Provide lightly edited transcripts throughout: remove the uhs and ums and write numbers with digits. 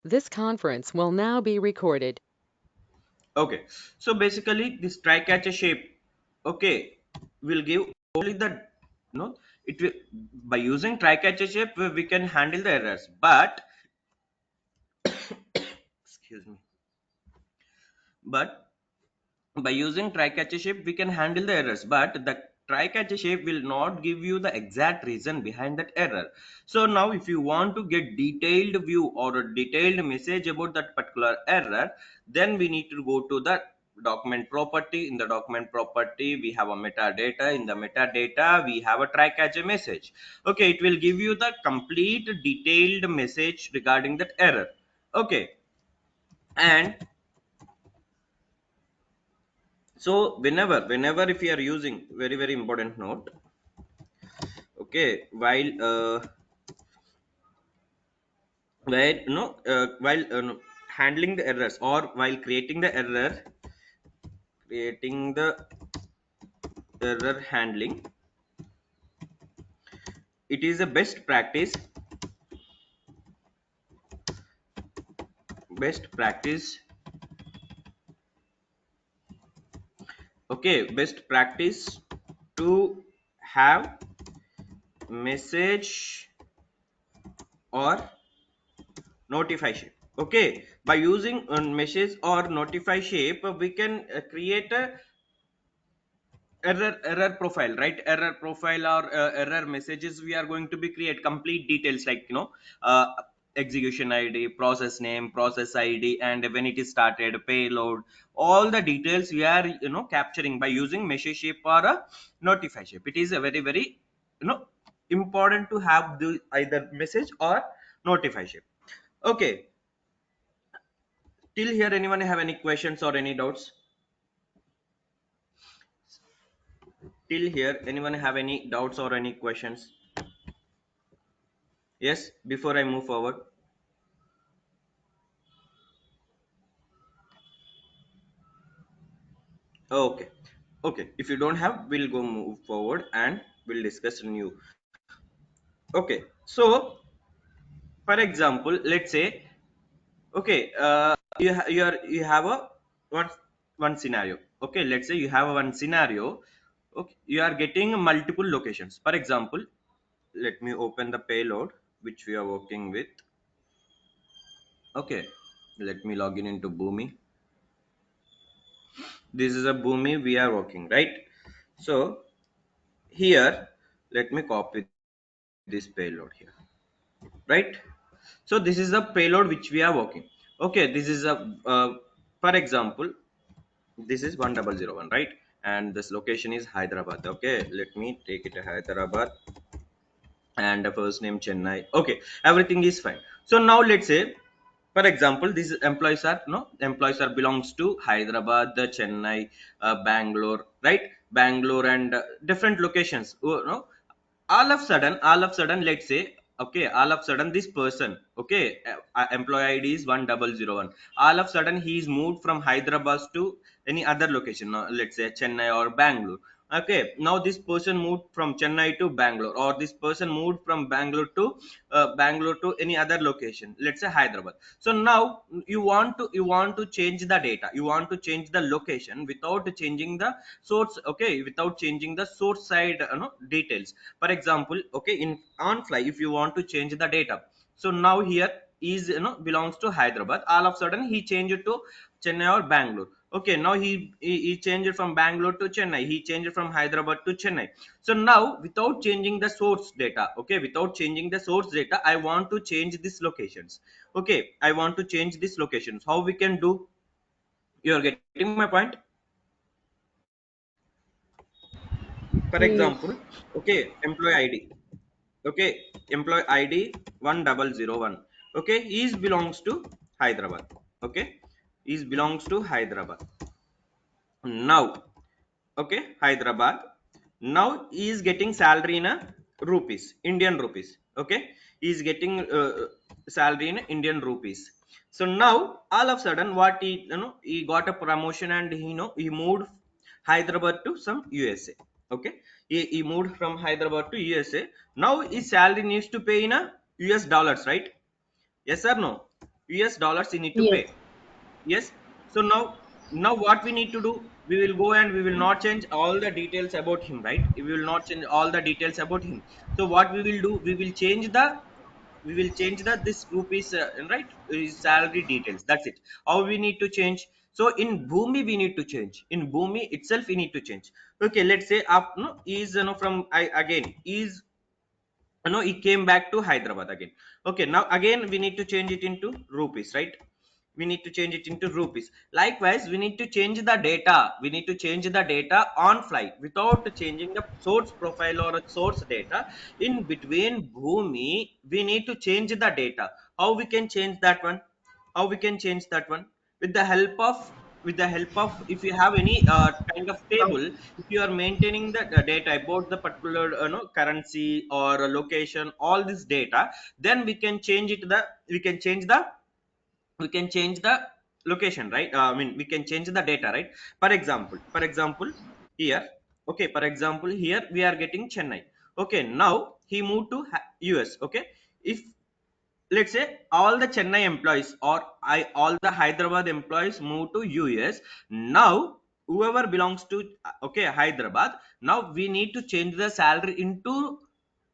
This conference will now be recorded. Okay, so basically this try catch a shape, okay, will give only the no it will by using try catch a shape we can handle the errors, but excuse me, but by using try catch a shape we can handle the errors, but the try catch a shape will not give you the exact reason behind that error. So now if you want to get detailed view or a detailed message about that particular error, then we need to go to the document property. In the document property we have a metadata. In the metadata we have a try catch a message. Okay, it will give you the complete detailed message regarding that error. Okay, and so whenever if you are using, very important note, okay, while no, handling the errors or while creating the error handling, it is a best practice, okay, best practice to have message or notify shape. Okay, by using message or notify shape we can create a error profile, right? Error profile or error messages we are going to be create complete details like uh, execution id, process name, process id, and when it is started, payload, all the details we are capturing by using message shape or a notify shape. It is a very important to have the either message or notify shape. Okay, till here anyone have any questions or any doubts? Till here anyone have any doubts or any questions? Yes, before I move forward. Okay. Okay. If you don't have, we'll go move forward and we'll discuss new. Okay. So, for example, let's say, okay, you have a one one scenario. Okay, let's say you have a one scenario. Okay, you are getting multiple locations. For example, let me open the payload which we are working with. Okay, let me log in into Boomi. This is a Boomi we are working, right? So here, let me copy this payload here, right? So this is the payload which we are working. Okay, this is a for example, this is 1001, right? And this location is Hyderabad. Okay, let me take it to Hyderabad, and the first name Chennai. Okay, everything is fine. So now let's say, for example, these employees are no employees are belongs to Hyderabad, the Chennai, Bangalore, right? Bangalore and different locations. No, all of sudden let's say, okay, all of sudden this person, okay, employee id is 1001. All of sudden he is moved from Hyderabad to any other location, let's say Chennai or Bangalore. Okay, now this person moved from Chennai to Bangalore, or this person moved from Bangalore to any other location, let's say Hyderabad. So now you want to change the data, you want to change the location without changing the source. Okay, without changing the source side details. For example, okay, in on fly if you want to change the data, so now here is belongs to Hyderabad. All of a sudden he changed it to Chennai or Bangalore. Okay, now he changed it from Bangalore to Chennai, he changed it from Hyderabad to Chennai. So now without changing the source data, okay, without changing the source data, I want to change these locations. Okay, I want to change these locations. How we can do? You are getting my point? For Yes. example, okay, employee id, okay, employee id 1001. Okay, is belongs to Hyderabad. Okay, is belongs to Hyderabad. Now, okay, Hyderabad. Now he is getting salary in a rupees, Indian rupees. Okay, he is getting salary in Indian rupees. So now all of a sudden what he got a promotion, and he moved Hyderabad to some USA. Okay, he moved from Hyderabad to USA. Now his salary needs to pay in a US dollars, right? Yes or no? US dollars you need to Yes. pay. Yes. So now what we need to do, we will go and we will not change all the details about him, right? We will not change all the details about him. So what we will do, we will change the this rupees, right, salary details. That's it. How we need to change? So in Bhumi we need to change, in Bhumi itself we need to change. Okay, let's say up, no, is, from I again is, no, he came back to Hyderabad again. Okay, now again we need to change it into rupees, right? We need to change it into rupees. Likewise, we need to change the data, we need to change the data on fly without changing the source profile or a source data. In between Bhumi we need to change the data. How we can change that one? How we can change that one? With the help of, if you have any kind of table, if you are maintaining the data about the particular, no, currency or location, all this data, then we can change it, the we can change the, we can change the location, right? I mean, we can change the data, right? For example here, okay, for example here we are getting Chennai. Okay, now he moved to US. Okay, if, let's say, all the Chennai employees or all the Hyderabad employees move to US. Now whoever belongs to, okay, Hyderabad, now we need to change the salary into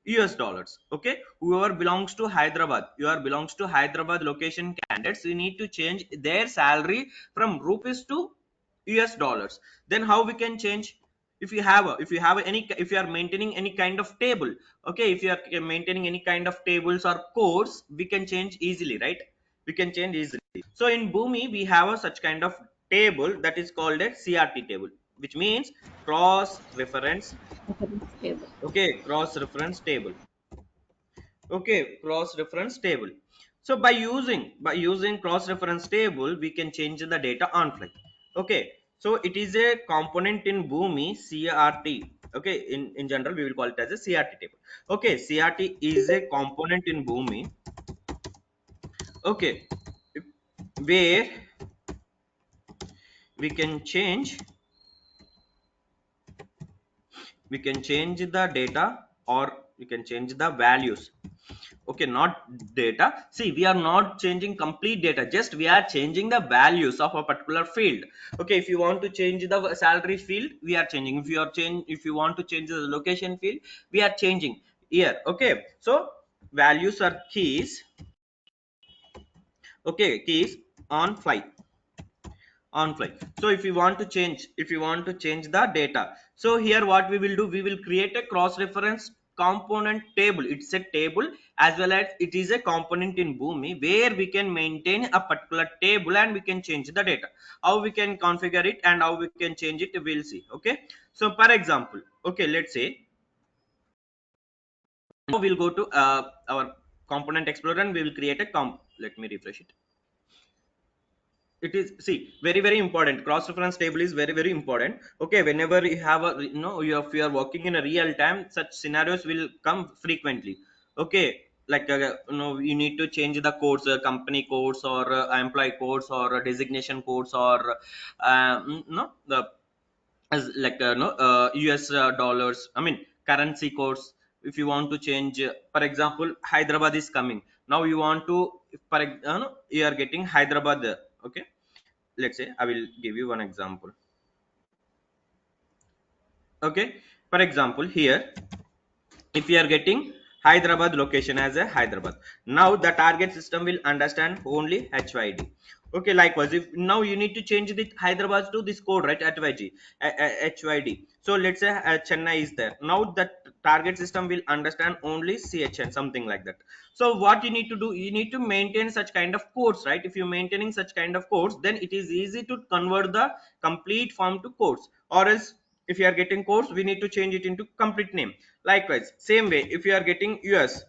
US dollars. Okay, whoever belongs to Hyderabad, whoever belongs to Hyderabad location candidates, we need to change their salary from rupees to US dollars. Then how we can change? If you have if you have any, if you are maintaining any kind of table, okay, if you are maintaining any kind of tables or codes, we can change easily, right? We can change easily. So in Bhumi we have a such kind of table that is called a CRT table, which means cross reference. Reference table. Okay, cross reference table. Okay, cross reference table. So by using cross reference table, we can change the data on fly. Okay, so it is a component in Bhumi CRT. Okay, in general we will call it as a CRT table. Okay, CRT is a component in Bhumi. Okay, where we can change, we can change the data, or we can change the values. Okay, not data. See, we are not changing complete data, just we are changing the values of a particular field. Okay, if you want to change the salary field, we are changing. If you want to change the location field, we are changing here. Okay, so values are keys. Okay, keys on fly, on fly. So if you want to change, if you want to change the data, so here what we will do, we will create a cross reference component table. It's a table, as well as it is a component in Bhumi, where we can maintain a particular table and we can change the data. How we can configure it and how we can change it, we'll see. Okay, so for example, okay, let's say now we'll go to our component explorer and we will create a let me refresh it. It is, see, very important. Cross reference table is very important. Okay, whenever you have a, if you are working in a real time, such scenarios will come frequently. Okay, like, you need to change the codes, company codes, or employee codes, or designation codes, or no, the, as like, no, US dollars, I mean currency codes. If you want to change, for example, Hyderabad is coming. Now you want to, no, you are getting Hyderabad, okay. Let's say I will give you one example. Okay, for example here, if you are getting Hyderabad location as a Hyderabad, now the target system will understand only HYD. Okay, likewise, if now you need to change the Hyderabad to this code, right, HYD. So let's say Chennai is there. Now the target system will understand only CHN, something like that. So what you need to do, you need to maintain such kind of codes, right? If you're maintaining such kind of codes, then it is easy to convert the complete form to codes. Or else, if you are getting codes, we need to change it into complete name. Likewise, same way, if you are getting US,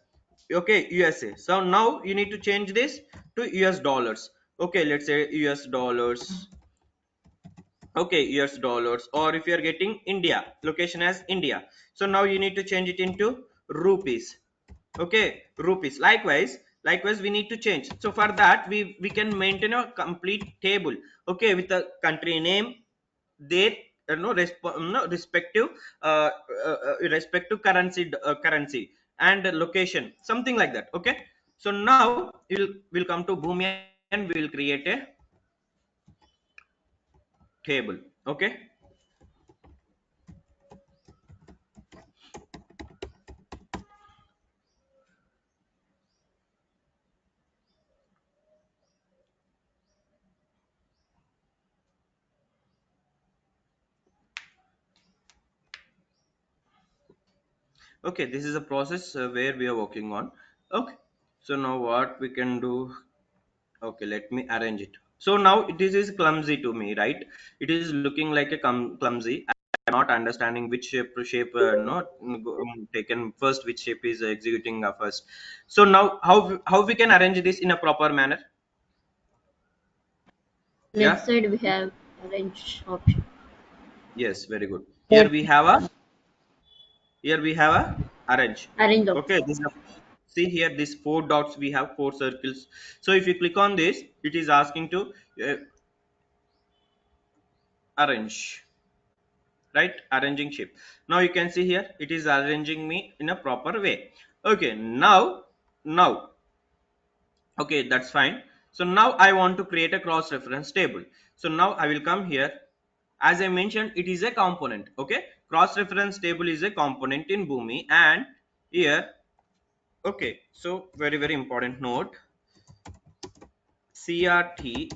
okay, USA, so now you need to change this to US dollars. Okay, let's say US dollars. Okay, US dollars. Or if you are getting India location as India, so now you need to change it into rupees. Okay, rupees. Likewise we need to change. So for that, we can maintain a complete table, okay, with the country name, their, no, respective, uh, respective currency and location, something like that. Okay, so now we'll come to Bhumi we will create a table. Okay. Okay, this is a process where we are working on. Okay, so now what we can do? Okay, let me arrange it. So now it is clumsy to me, right? It is looking like a clumsy. I'm not understanding which shape not taken first, which shape is executing first. So now how we can arrange this in a proper manner? Left Yeah. side we have arrange option. Yes, very good. That Here we have a arrange. arrange the Okay, option. see here these four dots, we have four circles. So if you click on this, it is asking to uh, arrange, right? Arranging shape. Now you can see here it is arranging me in a proper way. Okay, now okay, that's fine. So now I want to create a cross reference table. So now I will come here. As I mentioned, it is a component. Okay, cross reference table is a component in Boomi. And here, okay, so very important note, CRT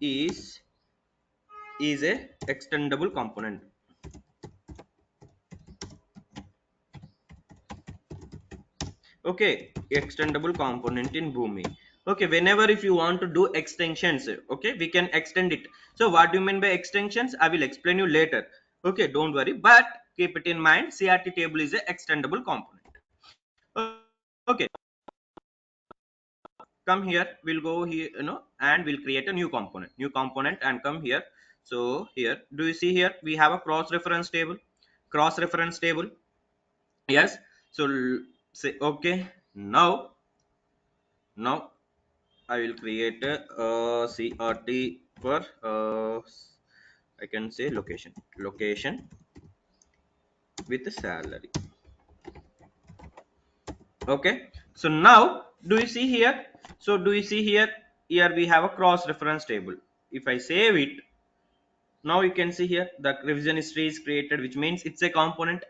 is a extendable component. Okay, extendable component in Boomi. Okay, whenever if you want to do extensions, okay, we can extend it. So what do you mean by extensions? I will explain you later. Okay, don't worry, but keep it in mind, CRT table is a extendable component. Okay, come here, we'll go here, and we'll create a new component and come here. So here, do you see here we have a cross reference table. Yes. So say okay. Now I will create a CRT for I can say location with a salary. Okay, so now do you see here, here we have a cross reference table. If I save it, now you can see here the revision history is created, which means it's a component.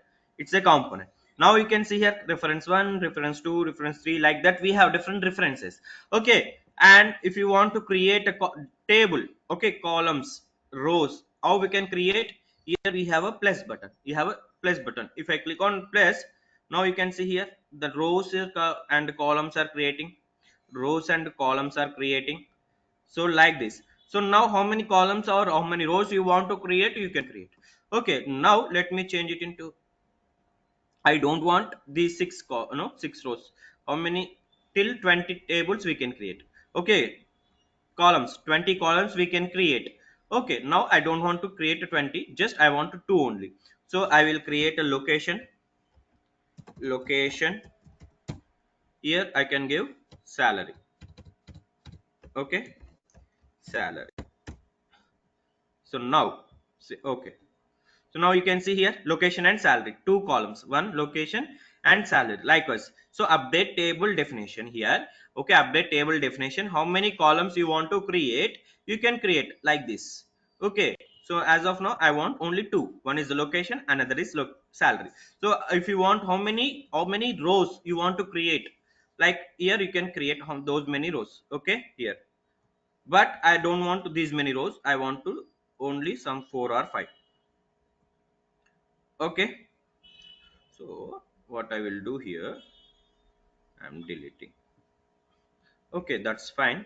Now you can see here reference 1, reference 2, reference 3, like that we have different references. Okay, and if you want to create a table, okay, columns, rows, how we can create? Here we have a plus button. You have a plus button. If I click on plus, now you can see here the rows and columns are creating, so like this. So now how many columns or how many rows you want to create, you can create. Okay, now let me change it into, I don't want these six rows. How many? Till 20 tables we can create. Okay, columns, 20 columns we can create. Okay, now I don't want to create a 20, just I want to 2 only. So I will create a location. Here I can give salary. Okay, salary. So now say okay. So now you can see here location and salary, two columns, one location and salary. Likewise, so update table definition here. Okay, update table definition. How many columns you want to create? You can create like this. Okay, so as of now, I want only two. One is the location, another is salary. So if you want how many rows you want to create, like here you can create those many rows. Okay, here, but I don't want these many rows. I want to only some 4 or 5. Okay, so what I will do here, I'm deleting. Okay, that's fine.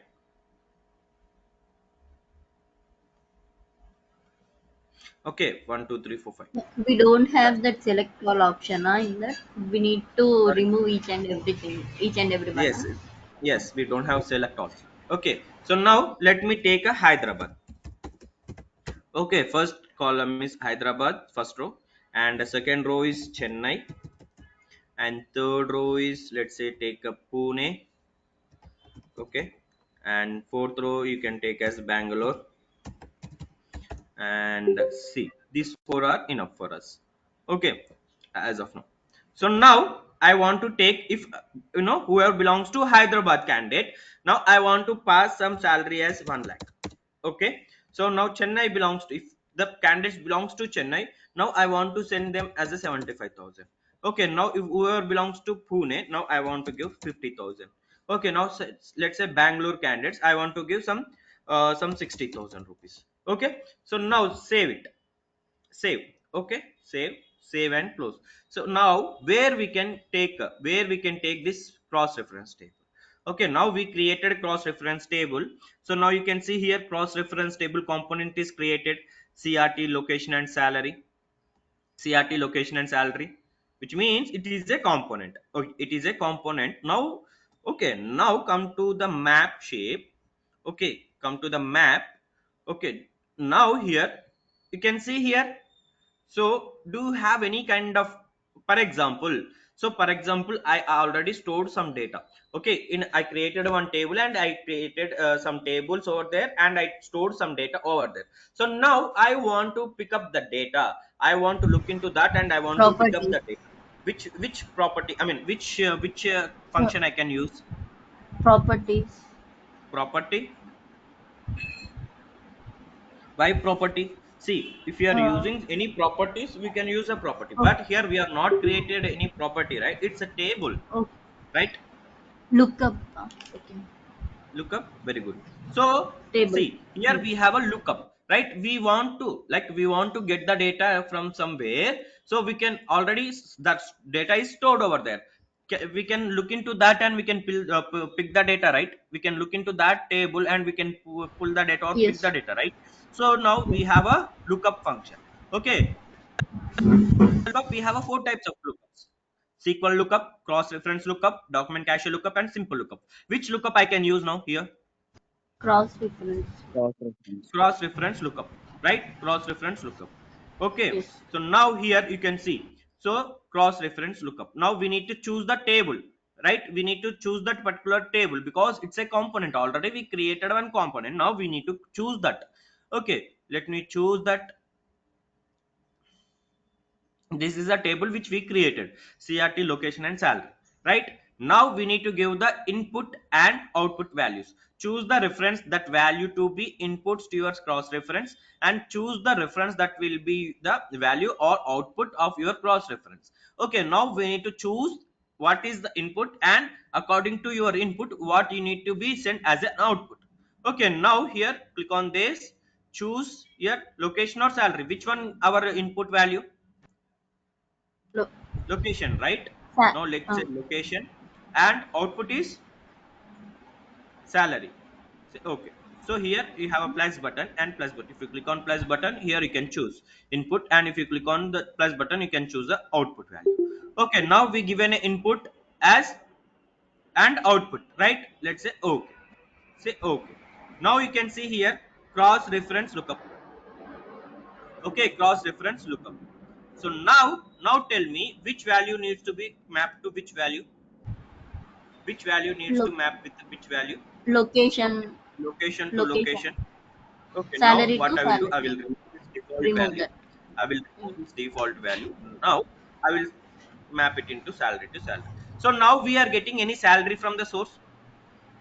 Okay, 1 2 3 4 5. We don't That's have that select all option in that. We need to sorry. remove each and everything, each and every Yes, button. yes, we don't have select all. Okay, so now let me take a Hyderabad. Okay, first column is Hyderabad, first row, and the second row is Chennai, and third row is, let's say, take a Pune. Okay, and fourth row you can take as Bangalore, and see these four are enough for us. Okay, as of now. So now I want to take, if whoever belongs to Hyderabad candidate, now I want to pass some salary as 1 lakh. Okay, so now Chennai belongs to, if the candidate belongs to Chennai, now I want to send them as a 75,000. Okay, now if whoever belongs to Pune, now I want to give 50,000. Okay, now let's say Bangalore candidates, I want to give some 60,000 rupees. Okay, so now save it, save. Okay, save and close. So now where we can take this cross reference table. Okay, now we created a cross reference table. So now you can see here cross reference table component is created. CRT location and salary, CRT location and salary, which means it is a component. Okay, it is a component now. Okay, now come to the map shape. Okay, come to the map. Okay, now here you can see here. So do you have any kind of, for example, for example, I already stored some data. Okay, in I created one table and I created some tables over there and I stored some data over there. So now I want to pick up the data, I want to look into that and I want to pick up Properties. the data. Which property, I mean which Pro- function I can use? Properties. Property. Why property? See, if you are Uh, using any properties, we can use a property, okay. but here we are not created any property, right? It's a table, Okay. right? Look up. Second. Lookup, very good. So Table. see, here Hmm. we have a lookup, right? We want to get the data from somewhere. So we can already, that data is stored over there. We can look into that and we can pick the data, right? We can look into that table and we can pull the data or pick Yes. the data, right? So now we Yes. have a lookup function. Okay, lookup, we have a four types of lookups: SQL lookup, cross reference lookup, document cache lookup, and simple lookup. Which lookup I can use now here? Cross reference. Cross reference. Cross reference lookup, right? Cross reference lookup. Okay, Yes. so now here you can see, so cross reference lookup, now we need to choose the table, right? We need to choose that particular table because it's a component, already we created one component, now we need to choose that. Okay, let me choose that. This is a table which we created: CRT location and salary, right? Now we need to give the input and output values. Choose the reference that value to be inputs to your cross reference and choose the reference that will be the value or output of your cross reference. Okay, now we need to choose what is the input and according to your input what you need to be sent as an output. Okay, now here click on this, choose your location or salary, which one our input value? Look. Location, right? Sa- Now let's uh, say location, and output is salary. Okay, so here you have a plus button and plus button. If you click on plus button, here you can choose input, and if you click on the plus button you can choose the output value. Okay, now we given an input as and output, right? Let's say okay, say okay. Now you can see here cross reference lookup. Okay, cross reference lookup. So now tell me which value needs to be mapped to which value. Which value needs to look. map with which value? Okay, Location. location to Location. location. Okay, now Salary what to I will do, salary. I will remove this default Remove value. that. I will Hmm. remove this default value. Now I will map it into salary to salary. So now we are getting any salary from the source?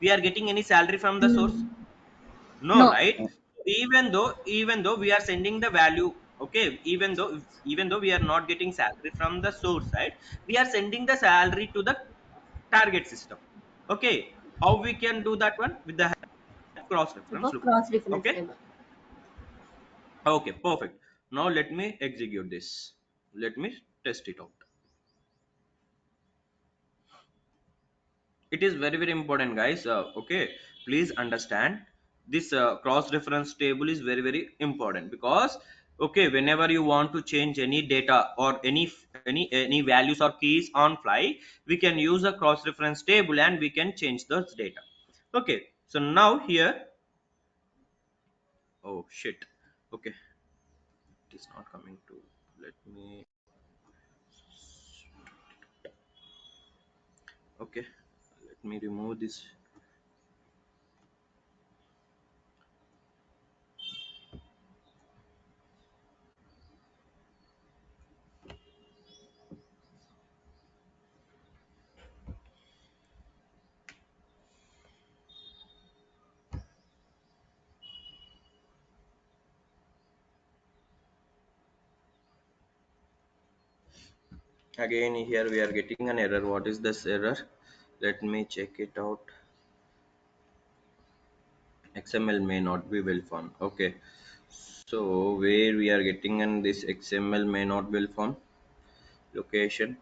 We are getting any salary from the source? Hmm. No, No. right? Even though we are sending the value, okay, even though we are not getting salary from the source side, we are sending the salary to the target system. Okay, how we can do that one? With the cross reference Above lookup. cross reference Okay, table. okay, perfect. Now let me execute this. Let me test it out. It is very important, guys. Okay, please understand this cross reference table is very important because okay, whenever you want to change any data or any values or keys on fly, we can use a cross reference table and we can change those data. Okay, so now here, oh shit, okay, it is not coming to, let me, okay, let me remove this. Again here we are getting an error. What is this error? Let me check it out. XML may not be well formed. Okay, so where we are getting in this XML may not well formed location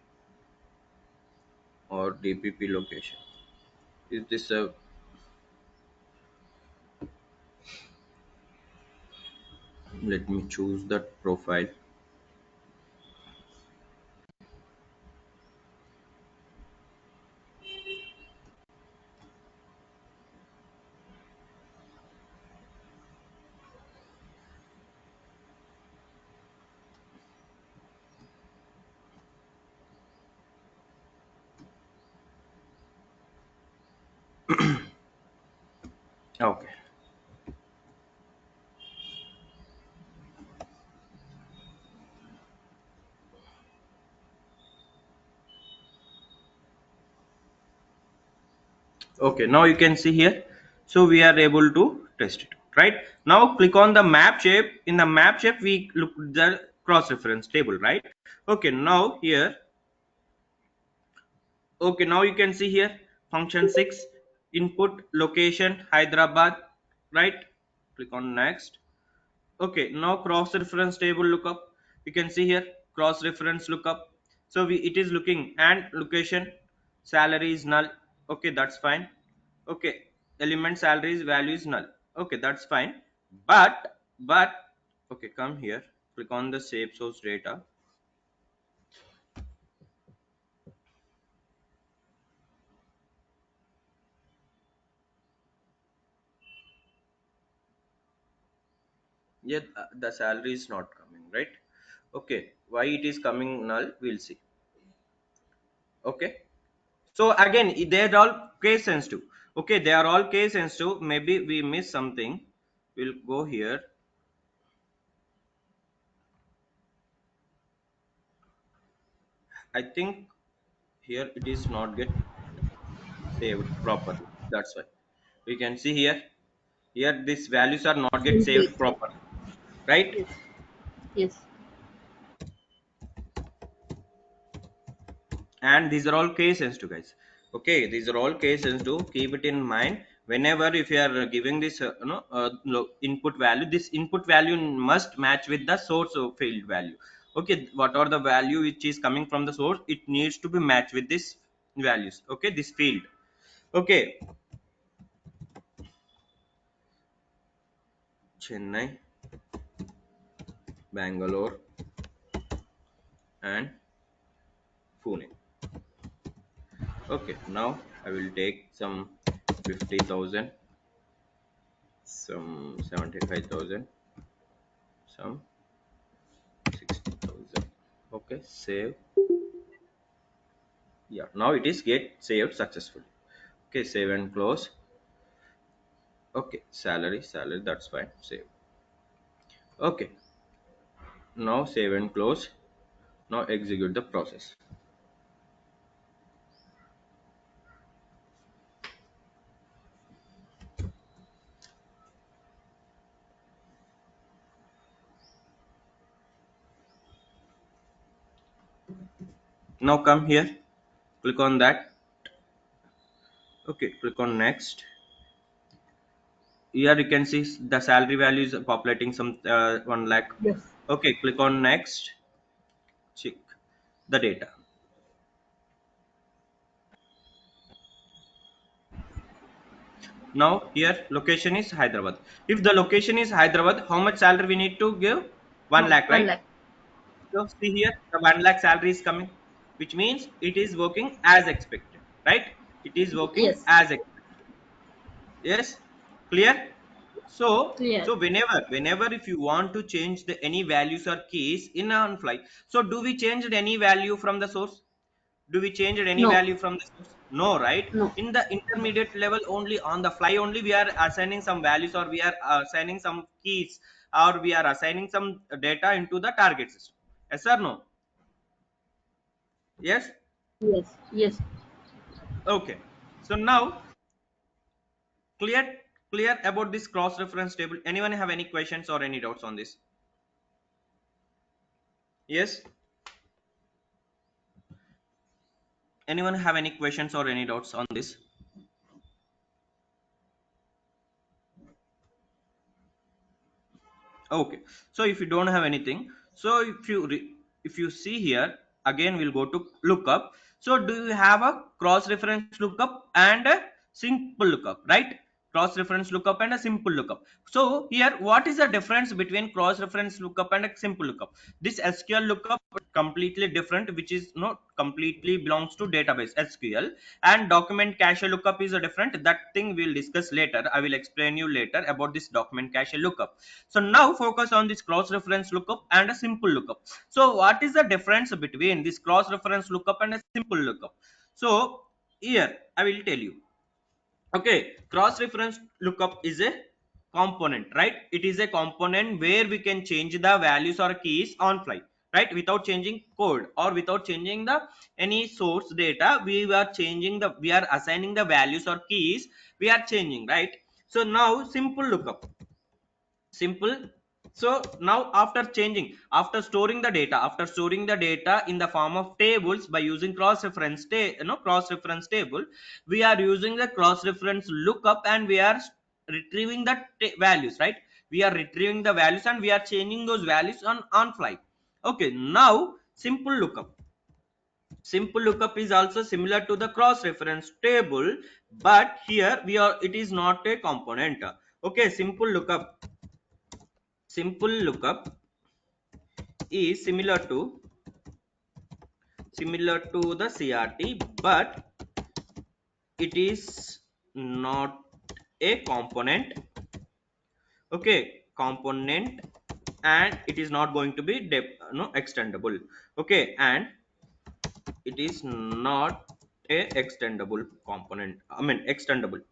or DPP location. Is this a, let me choose that profile. Okay. Okay, now you can see here. So we are able to test it. Right now, click on the map shape. In the map shape, we look the cross reference table. Right. Okay. Now here. Okay. Now you can see here function 6 input location Hyderabad. Right. Click on next. Okay, now cross reference table lookup. You can see here cross reference lookup. So it is looking and location salary is null. Okay, that's fine. Okay, element salaries value is null. Okay, that's fine. But okay, come here. Click on the save source data. Yet the salary is not coming, right? Okay, why it is coming null? We'll see. Okay. So again, they're all case sensitive. Okay, they are all case sensitive. Maybe we miss something. We'll go here. I think here it is not get saved properly. That's why we can see here. Here these values are not get saved Wait. properly, right? Yes. Yes. And these are all case sensitive, guys. Okay, these are all case sensitive. Keep it in mind whenever if you are giving this input value, this input value must match with the source of field value. Okay, what are the value which is coming from the source, it needs to be matched with this values. Okay, this field. Okay, Chennai, Bangalore and Pune. Okay, now I will take some 50,000, some 75,000, some 60,000. Okay, save. Yeah, now it is get saved successfully. Okay, save and close. Okay, salary, that's fine. Save. Okay, now save and close. Now execute the process. Now come here, click on that. Okay, click on next. Here you can see the salary value is populating some 1 lakh. Yes. Okay, click on next. Check the data. Now here location is Hyderabad. If the location is Hyderabad, how much salary we need to give? 1 lakh, 1 right? lakh. So see here the 1 lakh salary is coming, which means it is working as expected, right? It is working Yes. as expected. Yes, clear. Clear. So whenever if you want to change the any values or keys in on fly, so do we change any value from the source? Do we change any No. value from the source? No, right? No. In the intermediate level, only on the fly only we are assigning some values, or we are assigning some keys, or we are assigning some data into the target system. Yes or no? Yes. Yes. Yes. Okay. So now clear clear about this cross reference table. Anyone have any questions or any doubts on this? Yes. Anyone have any questions or any doubts on this? Okay, so if you don't have anything, so if you see here, again we'll go to lookup. So do you have a cross reference lookup and a simple lookup, right? Cross reference lookup and a simple lookup. So here, what is the difference between cross reference lookup and a simple lookup? This SQL lookup completely different, which is not completely belongs to database SQL, and document cache lookup is a different. That thing we'll discuss later. I will explain you later about this document cache lookup. So now focus on this cross reference lookup and a simple lookup. So what is the difference between this cross reference lookup and a simple lookup? So here I will tell you. Okay, cross reference lookup is a component, right? It is a component where we can change the values or keys on fly, right? Without changing code or without changing the any source data, we are assigning the values or keys, we are changing, right? So now simple lookup, simple. So now after storing the data in the form of tables by using cross reference table, we are using the cross reference lookup, and we are retrieving the values, right? We are retrieving the values and we are changing those values on fly. Okay, now simple lookup is also similar to the cross reference table, but here we are, it is not a component. Okay, simple lookup is similar to the CRT, but it is not a component. Okay, component, and it is not going to be extendable. Okay, and it is not a extendable component. I mean extendable.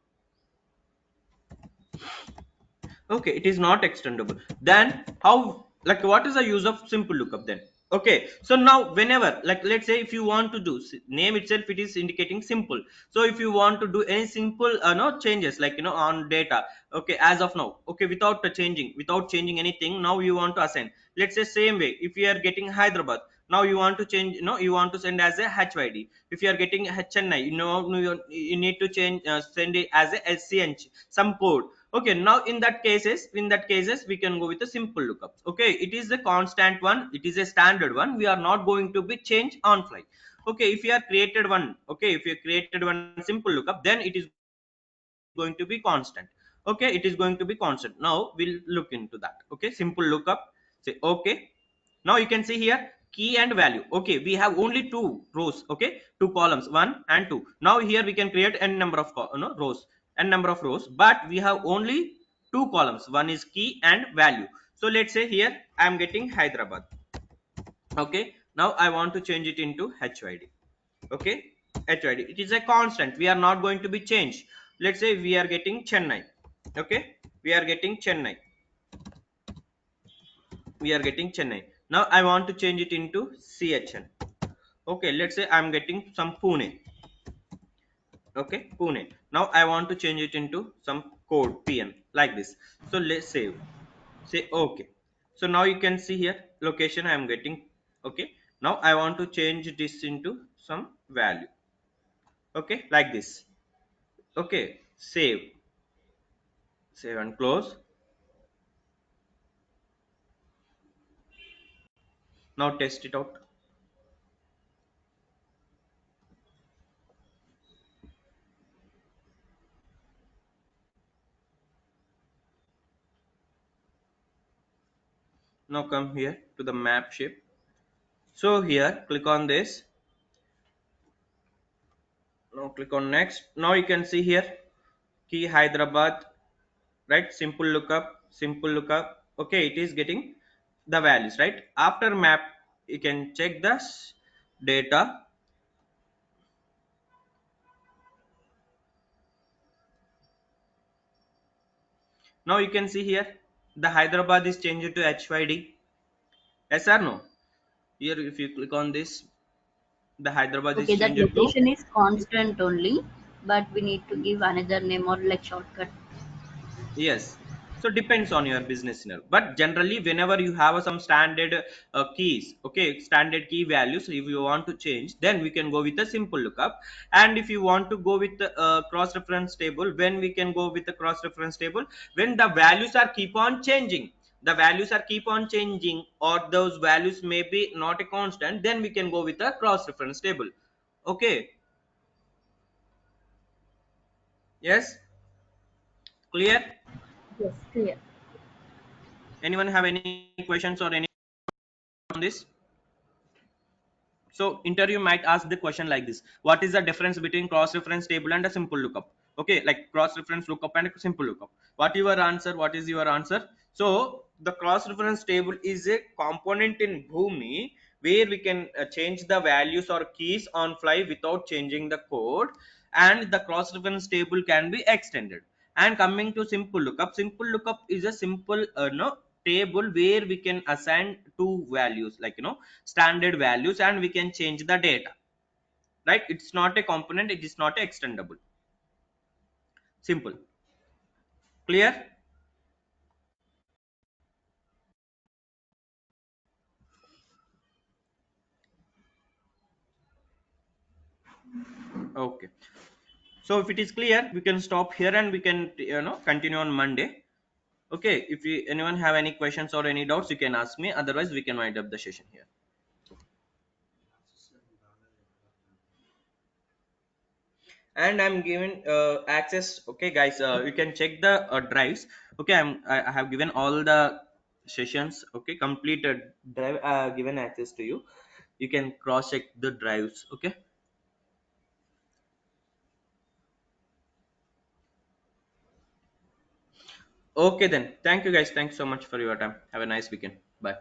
Okay, it is not extendable. Then how, like, what is the use of simple lookup then? Okay, so now whenever, like, let's say if you want to do name itself, it is indicating simple. So if you want to do any simple no changes, like, on data, okay, as of now, okay, without changing anything, now you want to assign, let's say same way, if you are getting Hyderabad, now you want to change, you want to send as a HYD. If you are getting Chennai, you need to change, send it as a SCNH, some code. Okay, now in that cases we can go with a simple lookup. Okay, it is a constant one, it is a standard one, we are not going to be change on fly. Okay, if you created one simple lookup, then it is going to be constant. Okay, it is going to be constant. Now we'll look into that. Okay, simple lookup, say okay. Now you can see here key and value. Okay, we have only two rows, okay, two columns, 1 and 2. Now here we can create n number of rows, n number of rows, but we have only two columns, one is key and value. So let's say here I am getting Hyderabad. Okay, now I want to change it into HYD. Okay, HYD, it is a constant, we are not going to be changed. Let's say we are getting Chennai. Okay, we are getting Chennai. Now I want to change it into CHN. Okay, let's say I'm getting some Pune. Okay, Pune. Now I want to change it into some code PN, like this. So let's say okay. So now you can see here location I am getting. Okay, now I want to change this into some value. Okay, like this. Okay, save and close. Now test it out. Now come here to the map shape. So here click on this. Now click on next. Now you can see here key Hyderabad, right? Simple lookup. Okay, it is getting the values, right? After map, you can check the data. Now you can see here the Hyderabad is changed to HYD. Yes or no? Here if you click on this, the Hyderabad is Okay, that changed to, location is constant only, but we need to give another name or like shortcut. yes. So depends on your business scenario, but generally whenever you have some standard keys, okay, standard key values, if you want to change, then we can go with a simple lookup. And if you want to go with the cross reference table, when we can go with the cross reference table, when the values are keep on changing, the values are keep on changing, or those values may be not a constant, then we can go with a cross reference table. Okay, yes, clear? Yes, clear. Anyone have any questions or any on this? So interview might ask the question like this: what is the difference between cross reference table and a simple lookup? Okay, like cross reference lookup and a simple lookup. What your answer? What is your answer? So the cross reference table is a component in Boomi where we can change the values or keys on fly without changing the code, and the cross reference table can be extended. And coming to simple lookup is a simple no table where we can assign two values, like standard values, and we can change the data, right? It's not a component, it is not extendable. Simple. Clear? Okay, so if it is clear, we can stop here and we can continue on Monday. Okay, if you, anyone have any questions or any doubts, you can ask me, otherwise we can wind up the session here. And I'm given access. Okay guys, you can check the drives. Okay, I have given all the sessions, okay, completed drive given access to you. You can cross check the drives. Okay. Okay then, thank you guys, thanks so much for your time. Have a nice weekend. Bye.